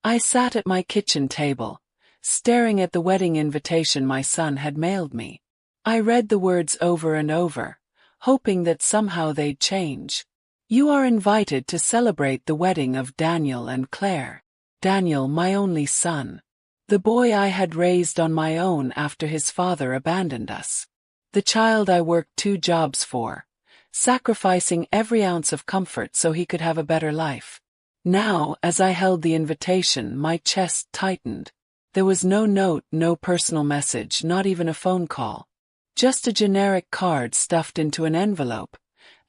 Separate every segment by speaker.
Speaker 1: I sat at my kitchen table, staring at the wedding invitation my son had mailed me. I read the words over and over, hoping that somehow they'd change. You are invited to celebrate the wedding of Daniel and Claire. Daniel, my only son. The boy I had raised on my own after his father abandoned us. The child I worked 2 jobs for, sacrificing every ounce of comfort so he could have a better life. Now, as I held the invitation, my chest tightened. There was no note, no personal message, not even a phone call. Just a generic card stuffed into an envelope,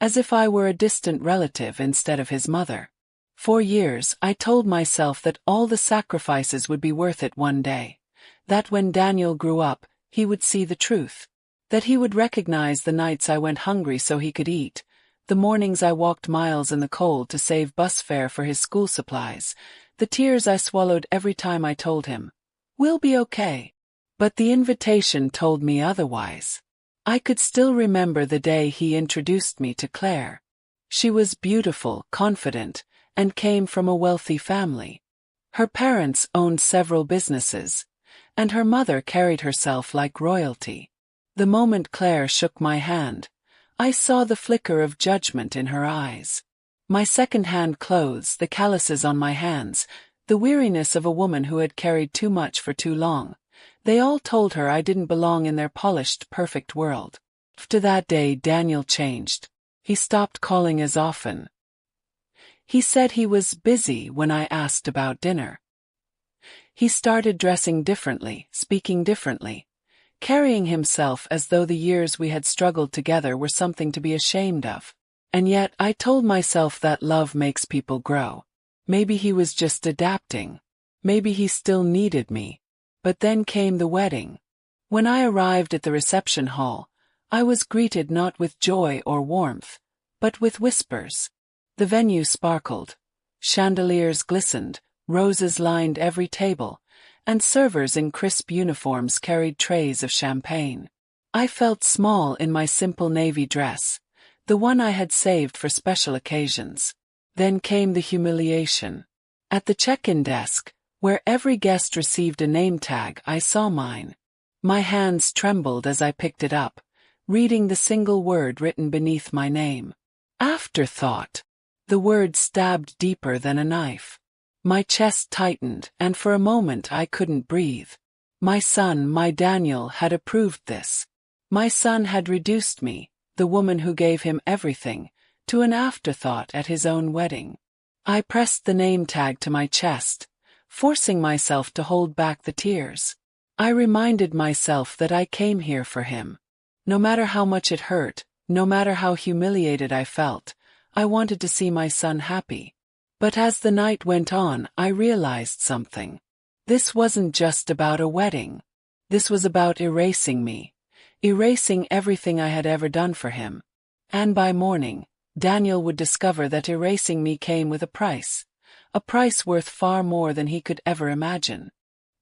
Speaker 1: as if I were a distant relative instead of his mother. For years, I told myself that all the sacrifices would be worth it one day. That when Daniel grew up, he would see the truth. That he would recognize the nights I went hungry so he could eat, the mornings I walked miles in the cold to save bus fare for his school supplies, the tears I swallowed every time I told him, "We'll be okay." But the invitation told me otherwise. I could still remember the day he introduced me to Claire. She was beautiful, confident, and came from a wealthy family. Her parents owned several businesses, and her mother carried herself like royalty. The moment Claire shook my hand, I saw the flicker of judgment in her eyes. My second-hand clothes, the calluses on my hands, the weariness of a woman who had carried too much for too long, they all told her I didn't belong in their polished, perfect world. After that day, Daniel changed. He stopped calling as often. He said he was busy when I asked about dinner. He started dressing differently, speaking differently, carrying himself as though the years we had struggled together were something to be ashamed of. And yet I told myself that love makes people grow. Maybe he was just adapting. Maybe he still needed me. But then came the wedding. When I arrived at the reception hall, I was greeted not with joy or warmth, but with whispers. The venue sparkled. Chandeliers glistened, roses lined every table, and servers in crisp uniforms carried trays of champagne. I felt small in my simple navy dress, the one I had saved for special occasions. Then came the humiliation. At the check-in desk, where every guest received a name tag, I saw mine. My hands trembled as I picked it up, reading the single word written beneath my name. Afterthought. The word stabbed deeper than a knife. My chest tightened, and for a moment I couldn't breathe. My son, my Daniel, had approved this. My son had reduced me, the woman who gave him everything, to an afterthought at his own wedding. I pressed the name tag to my chest, forcing myself to hold back the tears. I reminded myself that I came here for him. No matter how much it hurt, no matter how humiliated I felt, I wanted to see my son happy. But as the night went on, I realized something. This wasn't just about a wedding. This was about erasing me, erasing everything I had ever done for him. And by morning, Daniel would discover that erasing me came with a price worth far more than he could ever imagine.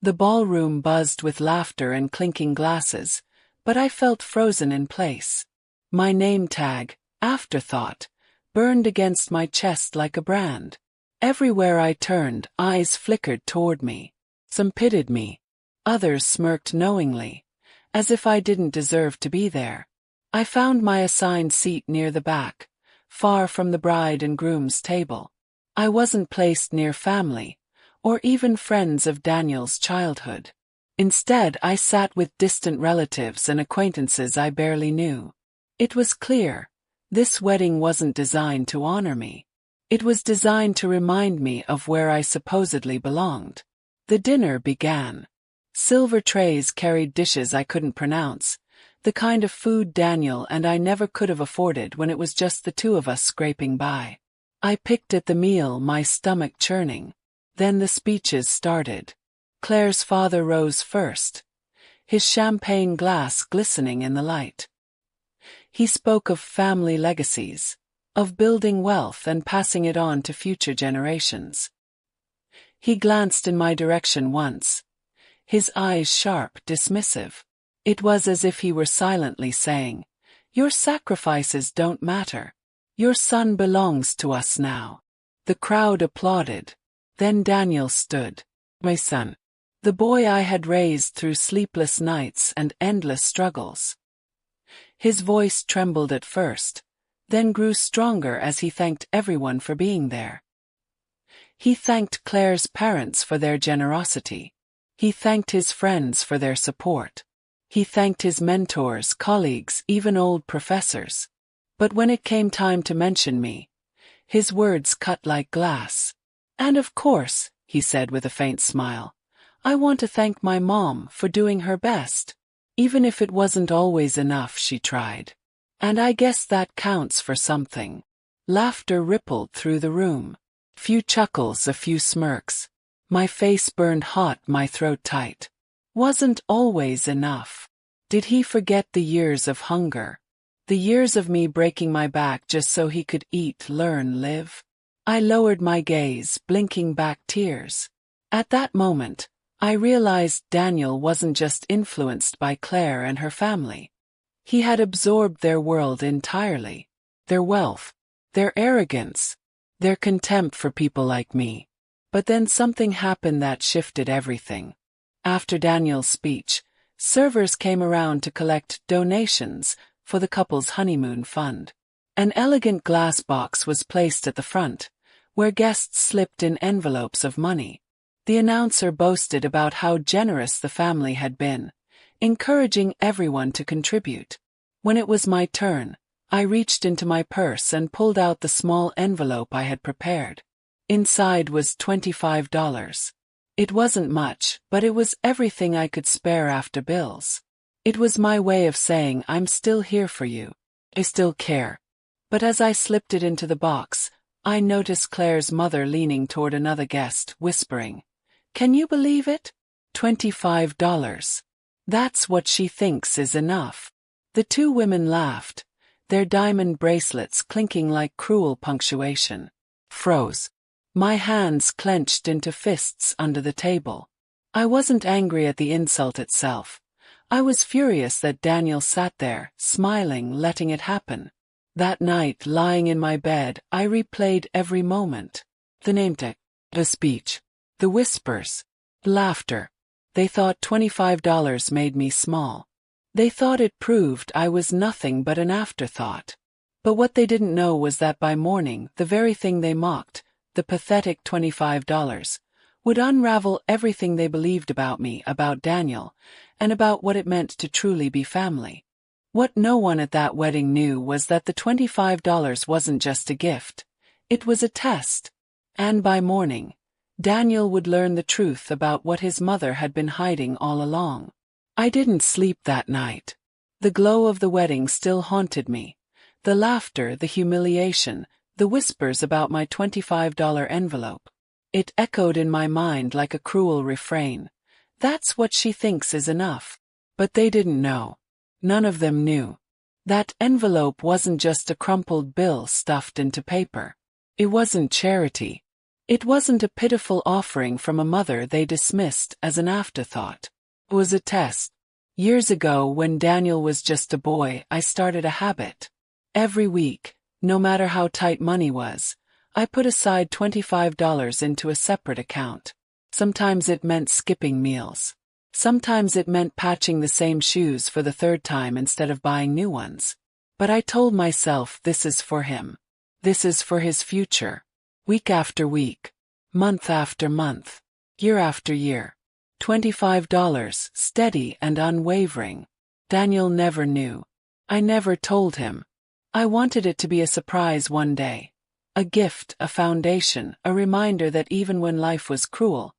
Speaker 1: The ballroom buzzed with laughter and clinking glasses, but I felt frozen in place. My name tag, Afterthought, burned against my chest like a brand. Everywhere I turned, eyes flickered toward me. Some pitied me. Others smirked knowingly, as if I didn't deserve to be there. I found my assigned seat near the back, far from the bride and groom's table. I wasn't placed near family, or even friends of Daniel's childhood. Instead, I sat with distant relatives and acquaintances I barely knew. It was clear. This wedding wasn't designed to honor me. It was designed to remind me of where I supposedly belonged. The dinner began. Silver trays carried dishes I couldn't pronounce, the kind of food Daniel and I never could have afforded when it was just the two of us scraping by. I picked at the meal, my stomach churning. Then the speeches started. Claire's father rose first, his champagne glass glistening in the light. He spoke of family legacies, of building wealth and passing it on to future generations. He glanced in my direction once, his eyes sharp, dismissive. It was as if he were silently saying, "Your sacrifices don't matter. Your son belongs to us now." The crowd applauded. Then Daniel stood. My son. The boy I had raised through sleepless nights and endless struggles. His voice trembled at first, then grew stronger as he thanked everyone for being there. He thanked Claire's parents for their generosity. He thanked his friends for their support. He thanked his mentors, colleagues, even old professors. But when it came time to mention me, his words cut like glass. And of course, he said with a faint smile, I want to thank my mom for doing her best. Even if it wasn't always enough, she tried. And I guess that counts for something. Laughter rippled through the room. Few chuckles, a few smirks. My face burned hot, my throat tight. Wasn't always enough. Did he forget the years of hunger? The years of me breaking my back just so he could eat, learn, live? I lowered my gaze, blinking back tears. At that moment, I realized Daniel wasn't just influenced by Claire and her family. He had absorbed their world entirely. Their wealth, their arrogance, their contempt for people like me. But then something happened that shifted everything. After Daniel's speech, servers came around to collect donations for the couple's honeymoon fund. An elegant glass box was placed at the front, where guests slipped in envelopes of money. The announcer boasted about how generous the family had been, encouraging everyone to contribute. When it was my turn, I reached into my purse and pulled out the small envelope I had prepared. Inside was $25. It wasn't much, but it was everything I could spare after bills. It was my way of saying I'm still here for you. I still care. But as I slipped it into the box, I noticed Claire's mother leaning toward another guest, whispering, "Can you believe it? $25. That's what she thinks is enough." The two women laughed, their diamond bracelets clinking like cruel punctuation. Froze. My hands clenched into fists under the table. I wasn't angry at the insult itself. I was furious that Daniel sat there, smiling, letting it happen. That night, lying in my bed, I replayed every moment. The name tag, the speech, the whispers, the laughter. They thought $25 made me small. They thought it proved I was nothing but an afterthought. But what they didn't know was that by morning, the very thing they mocked, the pathetic $25, would unravel everything they believed about me, about Daniel, and about what it meant to truly be family. What no one at that wedding knew was that the $25 wasn't just a gift. It was a test. And by morning, Daniel would learn the truth about what his mother had been hiding all along. I didn't sleep that night. The glow of the wedding still haunted me. The laughter, the humiliation, the whispers about my $25 envelope. It echoed in my mind like a cruel refrain. That's what she thinks is enough. But they didn't know. None of them knew. That envelope wasn't just a crumpled bill stuffed into paper. It wasn't charity. It wasn't a pitiful offering from a mother they dismissed as an afterthought. It was a test. Years ago, when Daniel was just a boy, I started a habit. Every week, no matter how tight money was, I put aside $25 into a separate account. Sometimes it meant skipping meals. Sometimes it meant patching the same shoes for the third time instead of buying new ones. But I told myself this is for him. This is for his future. Week after week. Month after month. Year after year. $25, steady and unwavering. Daniel never knew. I never told him. I wanted it to be a surprise one day. A gift, a foundation, a reminder that even when life was cruel,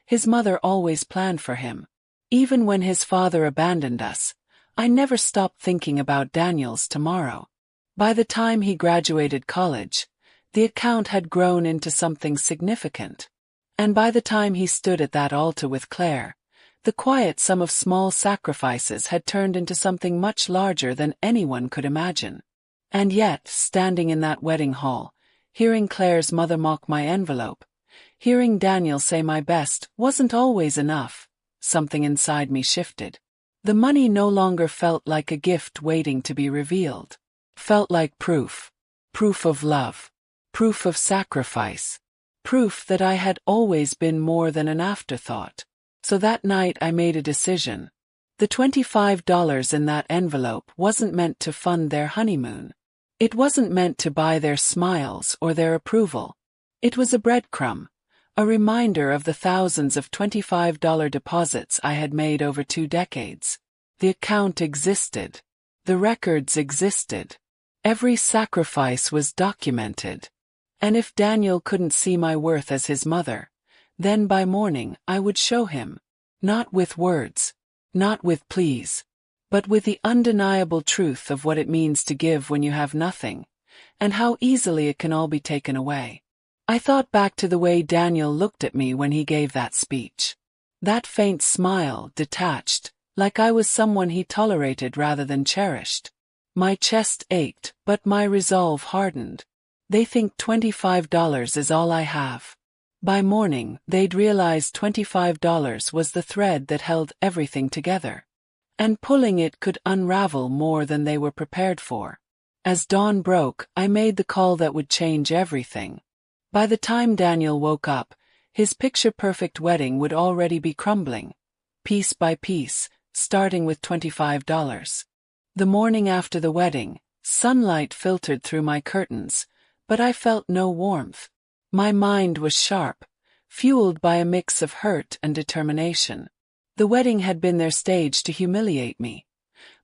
Speaker 1: his mother always planned for him. Even when his father abandoned us, I never stopped thinking about Daniel's tomorrow. By the time he graduated college, the account had grown into something significant. And by the time he stood at that altar with Claire, the quiet sum of small sacrifices had turned into something much larger than anyone could imagine. And yet, standing in that wedding hall, hearing Claire's mother mock my envelope, hearing Daniel say my best wasn't always enough, something inside me shifted. The money no longer felt like a gift waiting to be revealed. Felt like proof. Proof of love. Proof of sacrifice. Proof that I had always been more than an afterthought. So that night I made a decision. The $25 in that envelope wasn't meant to fund their honeymoon. It wasn't meant to buy their smiles or their approval. It was a breadcrumb, a reminder of the thousands of $25 deposits I had made over 2 decades. The account existed. The records existed. Every sacrifice was documented. And if Daniel couldn't see my worth as his mother, then by morning I would show him. Not with words. Not with pleas. But with the undeniable truth of what it means to give when you have nothing, and how easily it can all be taken away. I thought back to the way Daniel looked at me when he gave that speech. That faint smile, detached, like I was someone he tolerated rather than cherished. My chest ached, but my resolve hardened. They think $25 is all I have. By morning, they'd realize $25 was the thread that held everything together. And pulling it could unravel more than they were prepared for. As dawn broke, I made the call that would change everything. By the time Daniel woke up, his picture-perfect wedding would already be crumbling, piece by piece, starting with $25. The morning after the wedding, sunlight filtered through my curtains, but I felt no warmth. My mind was sharp, fueled by a mix of hurt and determination. The wedding had been their stage to humiliate me.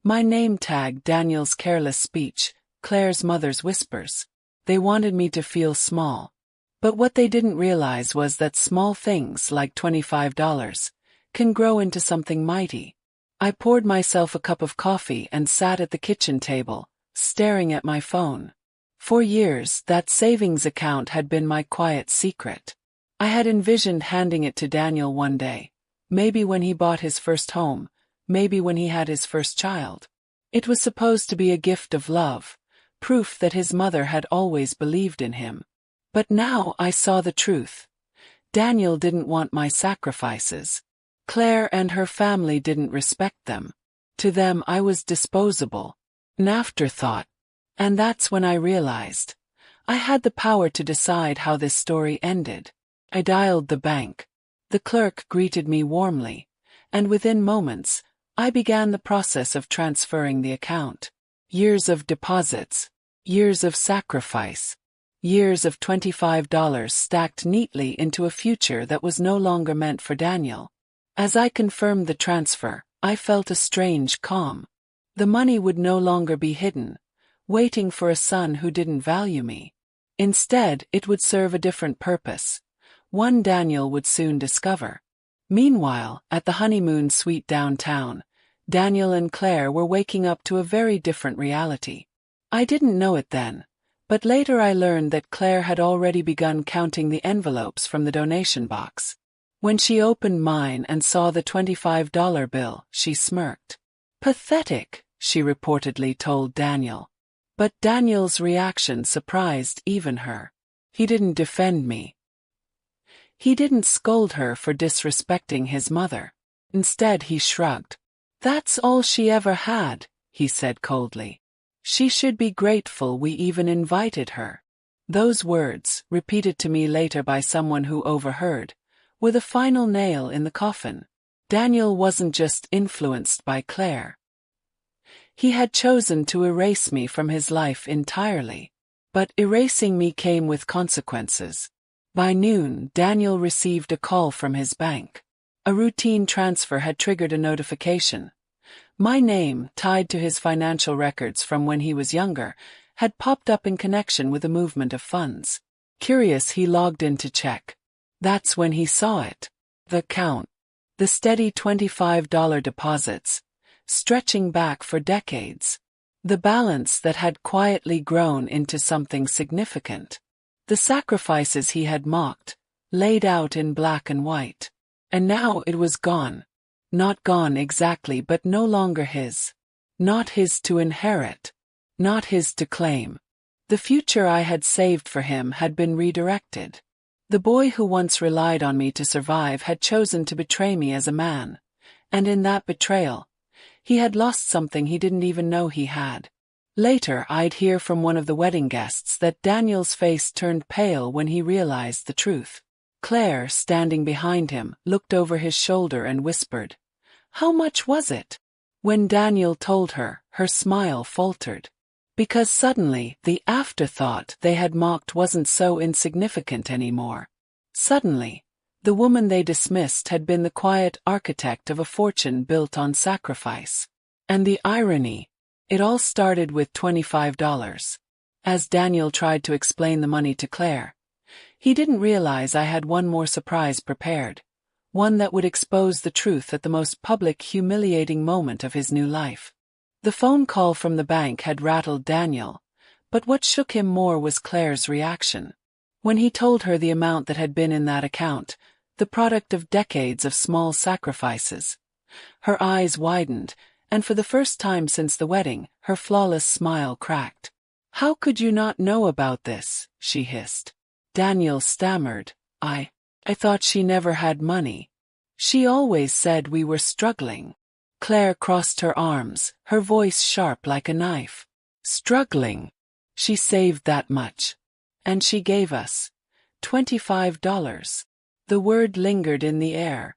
Speaker 1: My name tag, Daniel's careless speech, Claire's mother's whispers. They wanted me to feel small. But what they didn't realize was that small things like $25 can grow into something mighty. I poured myself a cup of coffee and sat at the kitchen table, staring at my phone. For years, that savings account had been my quiet secret. I had envisioned handing it to Daniel one day, maybe when he bought his first home, maybe when he had his first child. It was supposed to be a gift of love, proof that his mother had always believed in him. But now I saw the truth. Daniel didn't want my sacrifices. Claire and her family didn't respect them. To them I was disposable, an afterthought. And that's when I realized I had the power to decide how this story ended. I dialed the bank. The clerk greeted me warmly, and within moments, I began the process of transferring the account. Years of deposits, years of sacrifice, years of $25 stacked neatly into a future that was no longer meant for Daniel. As I confirmed the transfer, I felt a strange calm. The money would no longer be hidden, waiting for a son who didn't value me. Instead, it would serve a different purpose, one Daniel would soon discover. Meanwhile, at the honeymoon suite downtown, Daniel and Claire were waking up to a very different reality. I didn't know it then, but later I learned that Claire had already begun counting the envelopes from the donation box. When she opened mine and saw the $25 bill, she smirked. "Pathetic," she reportedly told Daniel. But Daniel's reaction surprised even her. He didn't defend me. He didn't scold her for disrespecting his mother. Instead, he shrugged. "That's all she ever had," he said coldly. "She should be grateful we even invited her." Those words, repeated to me later by someone who overheard, were the final nail in the coffin. Daniel wasn't just influenced by Claire. He had chosen to erase me from his life entirely. But erasing me came with consequences. By noon, Daniel received a call from his bank. A routine transfer had triggered a notification. My name, tied to his financial records from when he was younger, had popped up in connection with the movement of funds. Curious, he logged in to check. That's when he saw it. The count. The steady $25 deposits, stretching back for decades. The balance that had quietly grown into something significant. The sacrifices he had mocked, laid out in black and white. And now it was gone. Not gone exactly, but no longer his. Not his to inherit. Not his to claim. The future I had saved for him had been redirected. The boy who once relied on me to survive had chosen to betray me as a man. And in that betrayal, he had lost something he didn't even know he had. Later, I'd hear from one of the wedding guests that Daniel's face turned pale when he realized the truth. Claire, standing behind him, looked over his shoulder and whispered, "How much was it?" When Daniel told her, her smile faltered. Because suddenly, the afterthought they had mocked wasn't so insignificant anymore. Suddenly, the woman they dismissed had been the quiet architect of a fortune built on sacrifice. And the irony, it all started with $25. As Daniel tried to explain the money to Claire, he didn't realize I had one more surprise prepared, one that would expose the truth at the most public, humiliating moment of his new life. The phone call from the bank had rattled Daniel, but what shook him more was Claire's reaction. When he told her the amount that had been in that account, the product of decades of small sacrifices, her eyes widened, and for the first time since the wedding, her flawless smile cracked. "How could you not know about this?" she hissed. Daniel stammered, I thought she never had money. She always said we were struggling." Claire crossed her arms, her voice sharp like a knife. "Struggling? She saved that much. And she gave us $25. The word lingered in the air,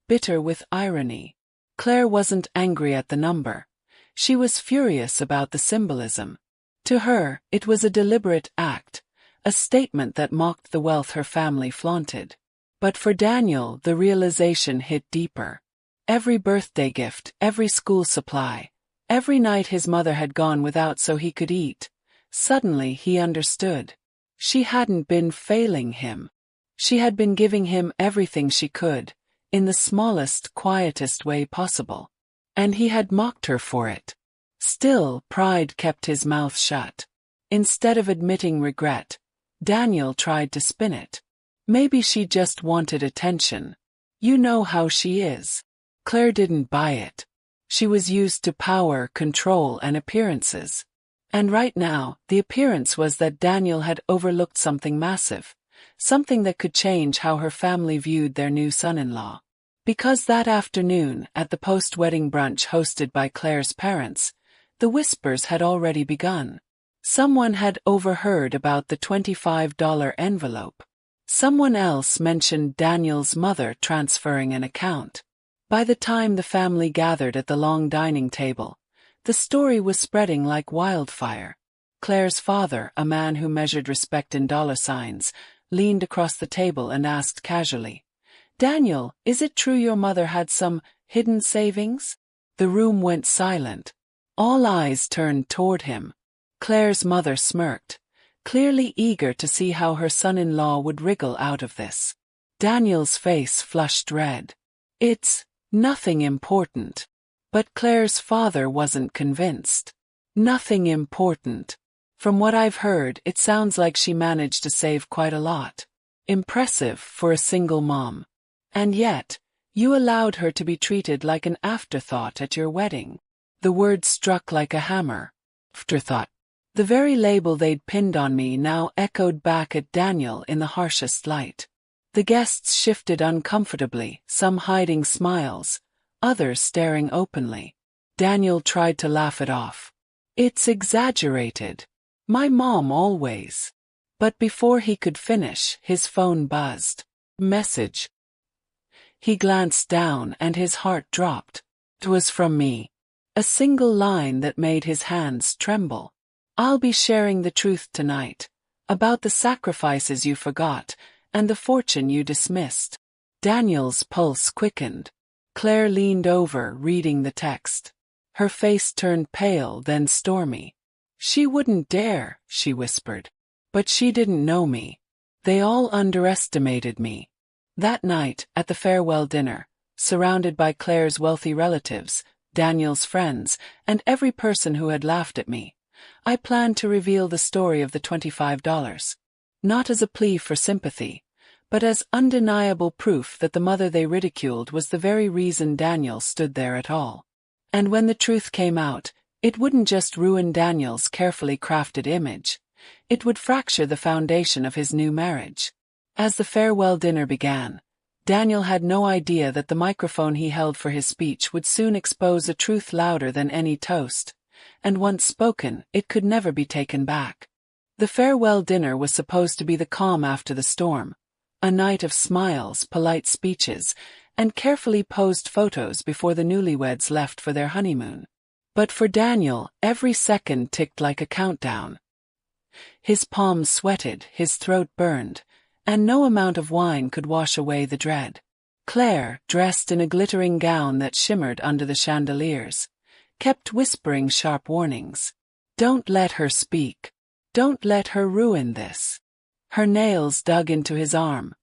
Speaker 1: bitter with irony. Claire wasn't angry at the number. She was furious about the symbolism. To her, it was a deliberate act, a statement that mocked the wealth her family flaunted. But for Daniel, the realization hit deeper. Every birthday gift, every school supply, every night his mother had gone without so he could eat. Suddenly he understood. She hadn't been failing him. She had been giving him everything she could, in the smallest, quietest way possible. And he had mocked her for it. Still, pride kept his mouth shut. Instead of admitting regret, Daniel tried to spin it. Maybe she just wanted attention. You know how she is. Claire didn't buy it. She was used to power, control, and appearances. And right now, the appearance was that Daniel had overlooked something massive, something that could change how her family viewed their new son-in-law. Because that afternoon, at the post-wedding brunch hosted by Claire's parents, the whispers had already begun. Someone had overheard about the $25 envelope. Someone else mentioned Daniel's mother transferring an account. By the time the family gathered at the long dining table, the story was spreading like wildfire. Claire's father, a man who measured respect in dollar signs, leaned across the table and asked casually, "Daniel, is it true your mother had some hidden savings?" The room went silent. All eyes turned toward him. Claire's mother smirked, clearly eager to see how her son-in-law would wriggle out of this. Daniel's face flushed red. "It's nothing important." But Claire's father wasn't convinced. "Nothing important. From what I've heard, it sounds like she managed to save quite a lot. Impressive for a single mom. And yet, you allowed her to be treated like an afterthought at your wedding." The word struck like a hammer. Afterthought. The very label they'd pinned on me now echoed back at Daniel in the harshest light. The guests shifted uncomfortably, some hiding smiles, others staring openly. Daniel tried to laugh it off. "It's exaggerated. My mom always." But before he could finish, his phone buzzed. Message. He glanced down and his heart dropped. It was from me. A single line that made his hands tremble. "I'll be sharing the truth tonight. About the sacrifices you forgot, and the fortune you dismissed." Daniel's pulse quickened. Claire leaned over, reading the text. Her face turned pale, then stormy. "She wouldn't dare," she whispered. "But she didn't know me. They all underestimated me." That night, at the farewell dinner, surrounded by Claire's wealthy relatives, Daniel's friends, and every person who had laughed at me, I planned to reveal the story of the $25. Not as a plea for sympathy, but as undeniable proof that the mother they ridiculed was the very reason Daniel stood there at all. And when the truth came out, it wouldn't just ruin Daniel's carefully crafted image. It would fracture the foundation of his new marriage. As the farewell dinner began, Daniel had no idea that the microphone he held for his speech would soon expose a truth louder than any toast. and once spoken, it could never be taken back. The farewell dinner was supposed to be the calm after the storm, a night of smiles, polite speeches, and carefully posed photos before the newlyweds left for their honeymoon. But for Daniel, every second ticked like a countdown. His palms sweated, his throat burned, and no amount of wine could wash away the dread. Claire, dressed in a glittering gown that shimmered under the chandeliers, kept whispering sharp warnings. Don't let her speak. Don't let her ruin this. Her nails dug into his arm,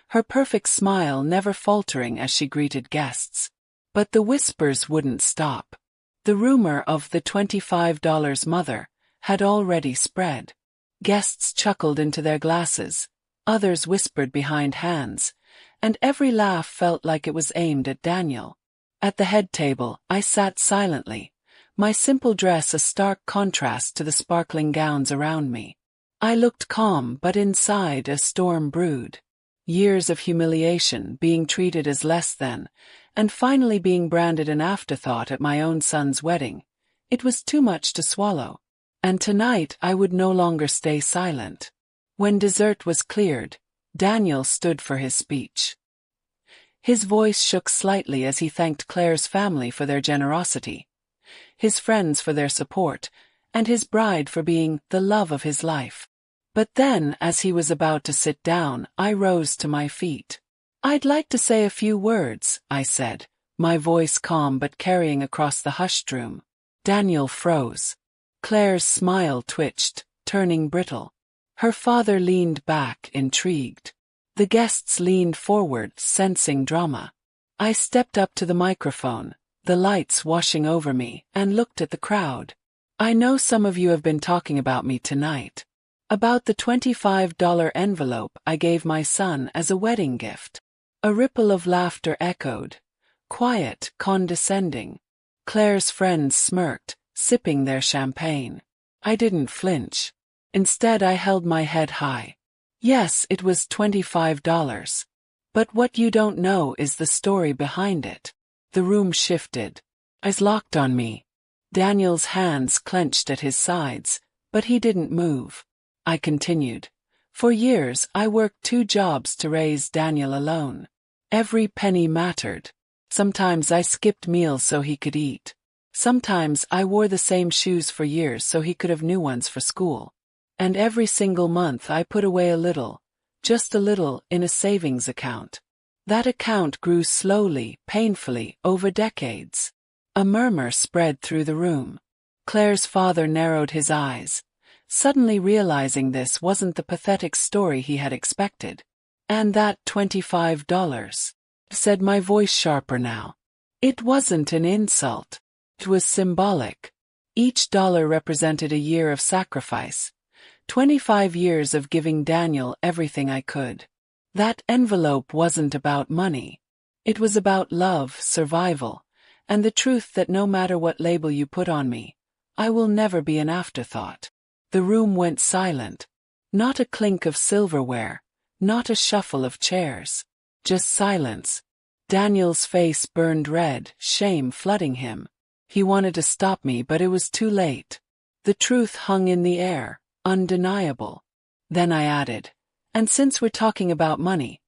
Speaker 1: her perfect smile never faltering as she greeted guests. But the whispers wouldn't stop. The rumor of the $25 mother had already spread. Guests chuckled into their glasses, others whispered behind hands, and every laugh felt like it was aimed at Daniel. At the head table, I sat silently, my simple dress a stark contrast to the sparkling gowns around me. I looked calm, but inside a storm brewed. Years of humiliation, being treated as less than, and finally being branded an afterthought at my own son's wedding. It was too much to swallow. And tonight I would no longer stay silent. When dessert was cleared, Daniel stood for his speech. His voice shook slightly as he thanked Claire's family for their generosity, his friends for their support, and his bride for being the love of his life. But then, as he was about to sit down, I rose to my feet. I'd like to say a few words, I said, my voice calm but carrying across the hushed room. Daniel froze. Claire's smile twitched, turning brittle. Her father leaned back, intrigued. The guests leaned forward, sensing drama. I stepped up to the microphone, the lights washing over me, and looked at the crowd. I know some of you have been talking about me tonight. About the $25 envelope I gave my son as a wedding gift. A ripple of laughter echoed. Quiet, condescending. Claire's friends smirked, sipping their champagne. I didn't flinch. Instead, I held my head high. Yes, it was $25. But what you don't know is the story behind it. The room shifted. Eyes locked on me. Daniel's hands clenched at his sides, but he didn't move. I continued. For years, I worked 2 jobs to raise Daniel alone. Every penny mattered. Sometimes I skipped meals so he could eat. Sometimes I wore the same shoes for years so he could have new ones for school. And every single month I put away a little, just a little, in a savings account. That account grew slowly, painfully, over decades. A murmur spread through the room. Claire's father narrowed his eyes, suddenly realizing this wasn't the pathetic story he had expected. And that $25, said my voice sharper now. It wasn't an insult. It was symbolic. Each dollar represented a year of sacrifice. 25 years of giving Daniel everything I could. That envelope wasn't about money. It was about love, survival, and the truth that no matter what label you put on me, I will never be an afterthought. The room went silent. Not a clink of silverware, not a shuffle of chairs. Just silence. Daniel's face burned red, shame flooding him. He wanted to stop me, but it was too late. The truth hung in the air, undeniable. Then I added, and since we're talking about money,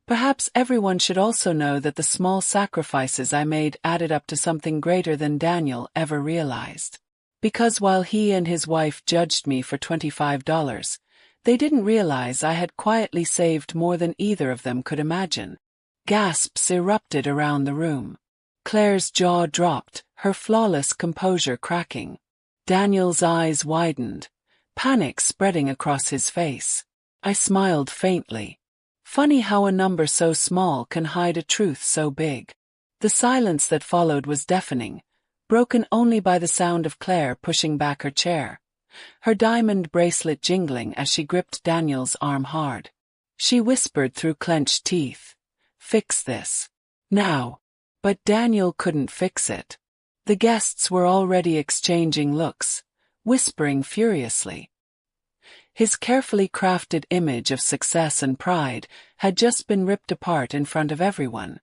Speaker 1: perhaps everyone should also know that the small sacrifices I made added up to something greater than Daniel ever realized. Because while he and his wife judged me for $25, they didn't realize I had quietly saved more than either of them could imagine. Gasps erupted around the room. Claire's jaw dropped, her flawless composure cracking. Daniel's eyes widened, panic spreading across his face. I smiled faintly. Funny how a number so small can hide a truth so big. The silence that followed was deafening, broken only by the sound of Claire pushing back her chair, her diamond bracelet jingling as she gripped Daniel's arm hard. She whispered through clenched teeth, "Fix this. Now." But Daniel couldn't fix it. The guests were already exchanging looks, whispering furiously. His carefully crafted image of success and pride had just been ripped apart in front of everyone.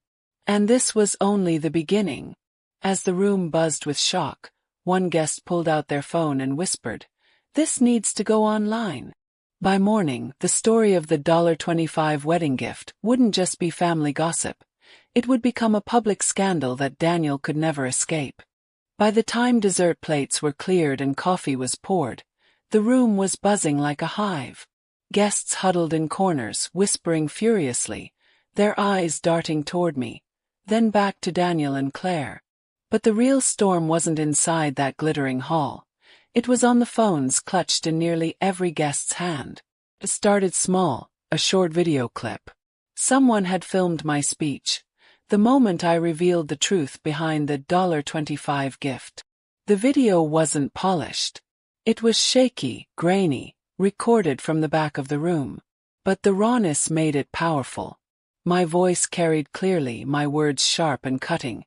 Speaker 1: And this was only the beginning. As the room buzzed with shock, one guest pulled out their phone and whispered, "This needs to go online." By morning, the story of the $25 wedding gift wouldn't just be family gossip. It would become a public scandal that Daniel could never escape. By the time dessert plates were cleared and coffee was poured, the room was buzzing like a hive. Guests huddled in corners, whispering furiously, their eyes darting toward me, then back to Daniel and Claire. But the real storm wasn't inside that glittering hall. It was on the phones clutched in nearly every guest's hand. It started small, a short video clip. Someone had filmed my speech, the moment I revealed the truth behind the $25 gift. The video wasn't polished. It was shaky, grainy, recorded from the back of the room. But the rawness made it powerful. My voice carried clearly, my words sharp and cutting.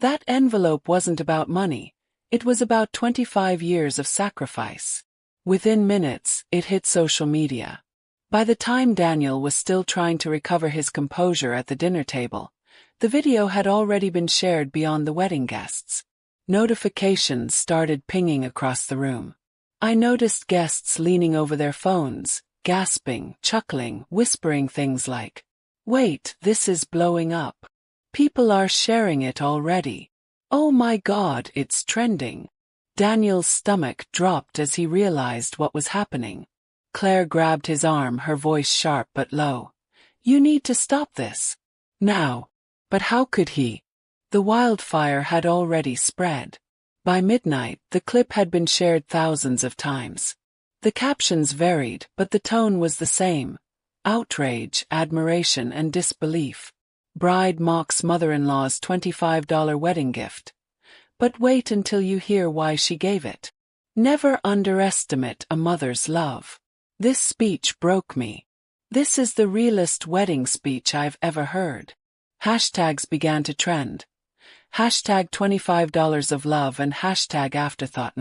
Speaker 1: That envelope wasn't about money. It was about 25 years of sacrifice. Within minutes, it hit social media. By the time Daniel was still trying to recover his composure at the dinner table, the video had already been shared beyond the wedding guests. Notifications started pinging across the room. I noticed guests leaning over their phones, gasping, chuckling, whispering things like, "Wait, this is blowing up. People are sharing it already. Oh my God, it's trending." Daniel's stomach dropped as he realized what was happening. Claire grabbed his arm, her voice sharp but low. "You need to stop this. Now." But how could he? The wildfire had already spread. By midnight, the clip had been shared thousands of times. The captions varied, but the tone was the same. Outrage, admiration, and disbelief. Bride mocks mother-in-law's $25 wedding gift. But wait until you hear why she gave it. Never underestimate a mother's love. This speech broke me. This is the realest wedding speech I've ever heard. Hashtags began to trend. Hashtag $25 of love and hashtag Afterthought.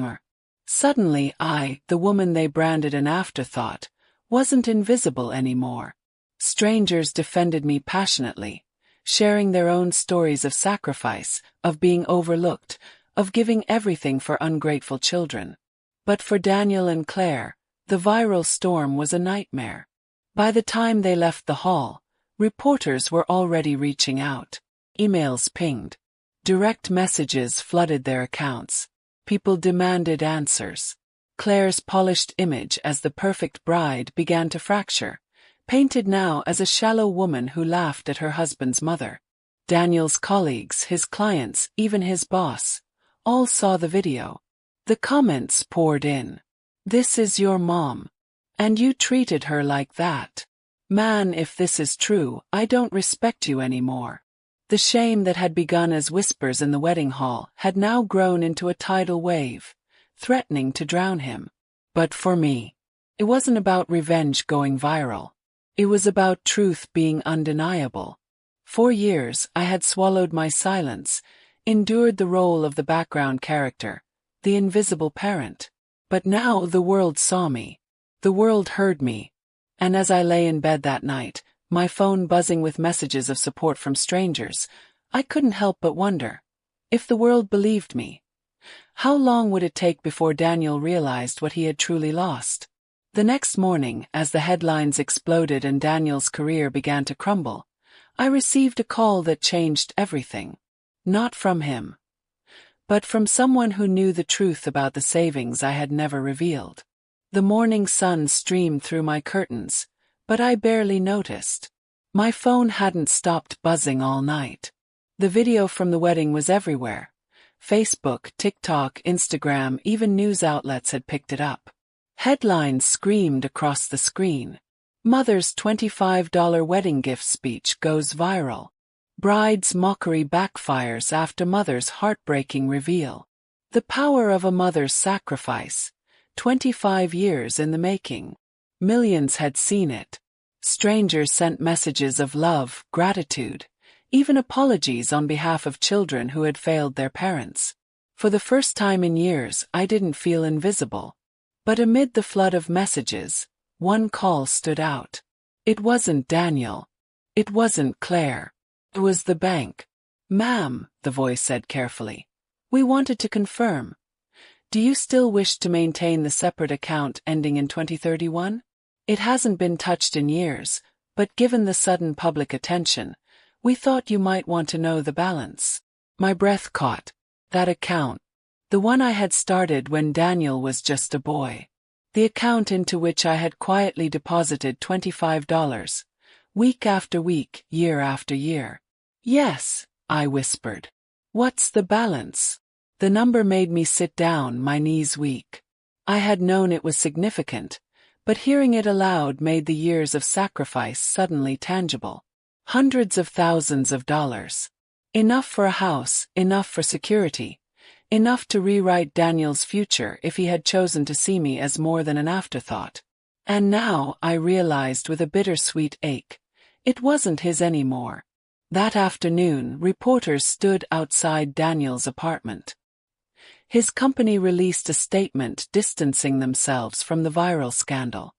Speaker 1: Suddenly I, the woman they branded an afterthought, wasn't invisible anymore. Strangers defended me passionately, sharing their own stories of sacrifice, of being overlooked, of giving everything for ungrateful children. But for Daniel and Claire, the viral storm was a nightmare. By the time they left the hall, reporters were already reaching out. Emails pinged. Direct messages flooded their accounts. People demanded answers. Claire's polished image as the perfect bride began to fracture, painted now as a shallow woman who laughed at her husband's mother. Daniel's colleagues, his clients, even his boss, all saw the video. The comments poured in. "This is your mom. And you treated her like that. Man, if this is true, I don't respect you anymore." The shame that had begun as whispers in the wedding hall had now grown into a tidal wave, threatening to drown him. But for me, it wasn't about revenge going viral. It was about truth being undeniable. For years, I had swallowed my silence, endured the role of the background character, the invisible parent. But now the world saw me. The world heard me. And as I lay in bed that night, my phone buzzing with messages of support from strangers, I couldn't help but wonder, if the world believed me, how long would it take before Daniel realized what he had truly lost? The next morning, as the headlines exploded and Daniel's career began to crumble, I received a call that changed everything. Not from him, but from someone who knew the truth about the savings I had never revealed. The morning sun streamed through my curtains, but I barely noticed. My phone hadn't stopped buzzing all night. The video from the wedding was everywhere. Facebook, TikTok, Instagram, even news outlets had picked it up. Headlines screamed across the screen. Mother's $25 wedding gift speech goes viral. Bride's mockery backfires after mother's heartbreaking reveal. The power of a mother's sacrifice. 25 years in the making. Millions had seen it. Strangers sent messages of love, gratitude, even apologies on behalf of children who had failed their parents. For the first time in years, I didn't feel invisible. But amid the flood of messages, one call stood out. It wasn't Daniel. It wasn't Claire. It was the bank. "Ma'am," the voice said carefully, "we wanted to confirm. Do you still wish to maintain the separate account ending in 2031? It hasn't been touched in years, but given the sudden public attention, we thought you might want to know the balance. My breath caught. That account. The one I had started when Daniel was just a boy. The account into which I had quietly deposited $25, week after week, year after year. Yes, I whispered. What's the balance? The number made me sit down, my knees weak. I had known it was significant, but hearing it aloud made the years of sacrifice suddenly tangible. Hundreds of thousands of dollars. Enough for a house, enough for security, enough to rewrite Daniel's future if he had chosen to see me as more than an afterthought. And now, I realized with a bittersweet ache, it wasn't his anymore. That afternoon, reporters stood outside Daniel's apartment. His company released a statement distancing themselves from the viral scandal.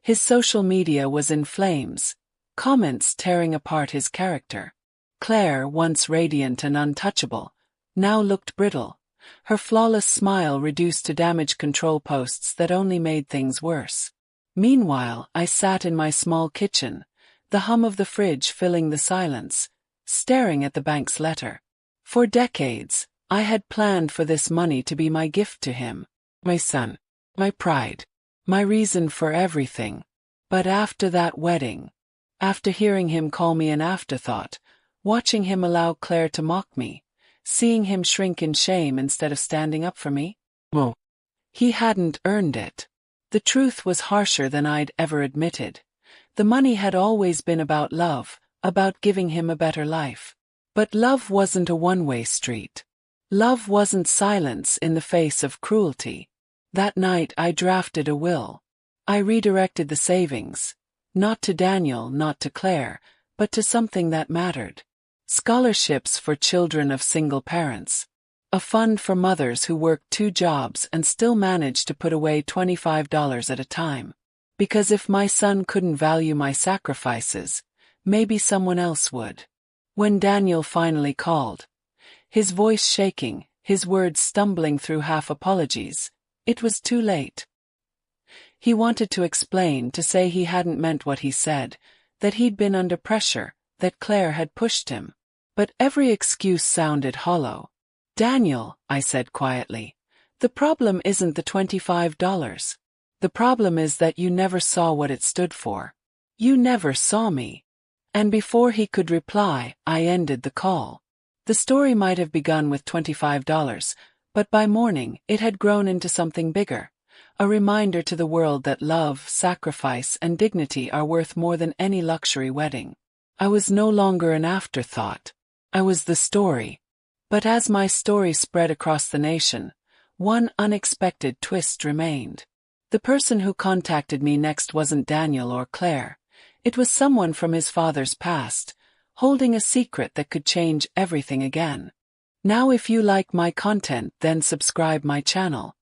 Speaker 1: His social media was in flames, comments tearing apart his character. Claire, once radiant and untouchable, now looked brittle, her flawless smile reduced to damage control posts that only made things worse. Meanwhile, I sat in my small kitchen, the hum of the fridge filling the silence, staring at the bank's letter. For decades, I had planned for this money to be my gift to him, my son, my pride, my reason for everything. But after that wedding, after hearing him call me an afterthought, watching him allow Claire to mock me, seeing him shrink in shame instead of standing up for me, he hadn't earned it. The truth was harsher than I'd ever admitted. The money had always been about love, about giving him a better life. But love wasn't a one-way street. Love wasn't silence in the face of cruelty. That night I drafted a will. I redirected the savings, not to Daniel, not to Claire, but to something that mattered. Scholarships for children of single parents. A fund for mothers who worked 2 jobs and still managed to put away $25 at a time. Because if my son couldn't value my sacrifices, maybe someone else would. When Daniel finally called, his voice shaking, his words stumbling through half apologies, it was too late. He wanted to explain, to say he hadn't meant what he said, that he'd been under pressure, that Claire had pushed him. But every excuse sounded hollow. Daniel, I said quietly, the problem isn't the $25. The problem is that you never saw what it stood for. You never saw me. And before he could reply, I ended the call. The story might have begun with $25, but by morning it had grown into something bigger. A reminder to the world that love, sacrifice, and dignity are worth more than any luxury wedding. I was no longer an afterthought. I was the story. But as my story spread across the nation, one unexpected twist remained. The person who contacted me next wasn't Daniel or Claire. It was someone from his father's past, holding a secret that could change everything again. Now if you like my content, then subscribe my channel.